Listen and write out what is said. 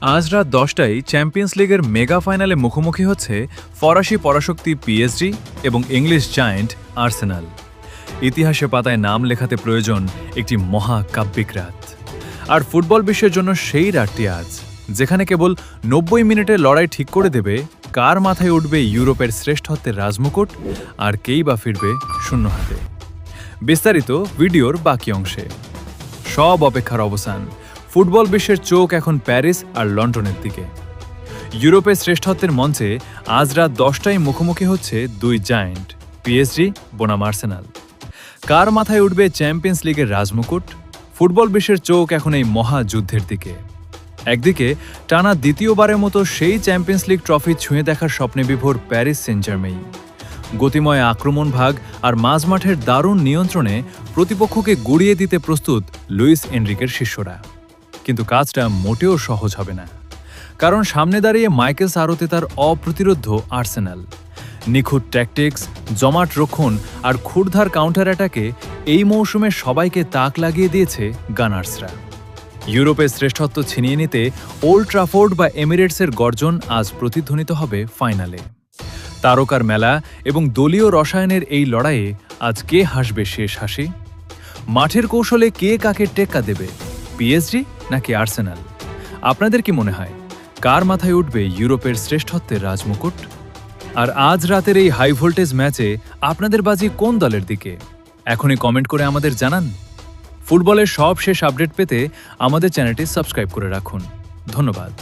আজ রাত ১০টায় চ্যাম্পিয়ন্স লিগের মেগা ফাইনালে মুখোমুখি হচ্ছে ফরাসি পরাশক্তি পিএসজি এবং ইংলিশ জায়ান্ট আর্সেনাল। ইতিহাসে পাতায় নাম লেখাতে প্রয়োজন একটি মহাকাব্যিক রাত। আর ফুটবল বিশ্বের জন্য সেই রাতটি আজ, যেখানে কেবল ৯০ মিনিটের লড়াই ঠিক করে দেবে কার মাথায় উঠবে ইউরোপের শ্রেষ্ঠত্বের রাজমুকুট আর কেই বা ফিরবে শূন্য হাতে। বিস্তারিত ভিডিওর বাকি অংশে। সব অপেক্ষার অবসান। ফুটবল বিশ্বের চোখ এখন প্যারিস আর লন্ডনের দিকে। ইউরোপের শ্রেষ্ঠত্বের মঞ্চে আজ রাত ১০টায় মুখোমুখি হচ্ছে দুই জায়ান্ট, পিএসজি বনাম আর্সেনাল। কার মাথায় উঠবে চ্যাম্পিয়ন্স লিগের রাজমুকুট? ফুটবল বিশ্বের চোখ এখন এই মহাযুদ্ধের দিকে। একদিকে টানা দ্বিতীয়বারের মতো সেই চ্যাম্পিয়ন্স লিগ ট্রফি ছুঁয়ে দেখার স্বপ্নে বিভোর প্যারিস সেন্ট জার্মেইন। গতিময় আক্রমণ ভাগ আর মাঝমাঠের দারুণ নিয়ন্ত্রণে প্রতিপক্ষকে গুড়িয়ে দিতে প্রস্তুত লুইস এনরিকের শিষ্যরা। কিন্তু কাজটা মোটেও সহজ হবে না, কারণ সামনে দাঁড়িয়ে মাইকেল আরতেতার অপ্রতিরোধ্য আর্সেনাল। নিখুঁত ট্যাকটিক্স, জমাট রক্ষণ আর ক্ষুরধার কাউন্টার অ্যাটাকে এই মৌসুমে সবাইকে তাক লাগিয়ে দিয়েছে গানার্সরা। ইউরোপের শ্রেষ্ঠত্ব ছিনিয়ে নিতে ওল্ড ট্রাফোর্ড বা এমিরেটসের গর্জন আজ প্রতিধ্বনিত হবে ফাইনালে। তারকার মেলা এবং দলীয় রসায়নের এই লড়াইয়ে আজ কে হাসবে শেষ হাসি? মাঠের কৌশলে কে কাকে টেক্কা দেবে, পিএসজি নাকি আর্সেনাল? আপনাদের কি মনে হয়, কার মাথায় উঠবে ইউরোপের শ্রেষ্ঠত্বের রাজমুকুট? আর আজ রাতের এই হাই ভোল্টেজ ম্যাচে আপনাদের বাজি কোন দলের দিকে? এখনই কমেন্ট করে আমাদের জানান। ফুটবলের সব শেষ আপডেট পেতে আমাদের চ্যানেলটি সাবস্ক্রাইব করে রাখুন। ধন্যবাদ।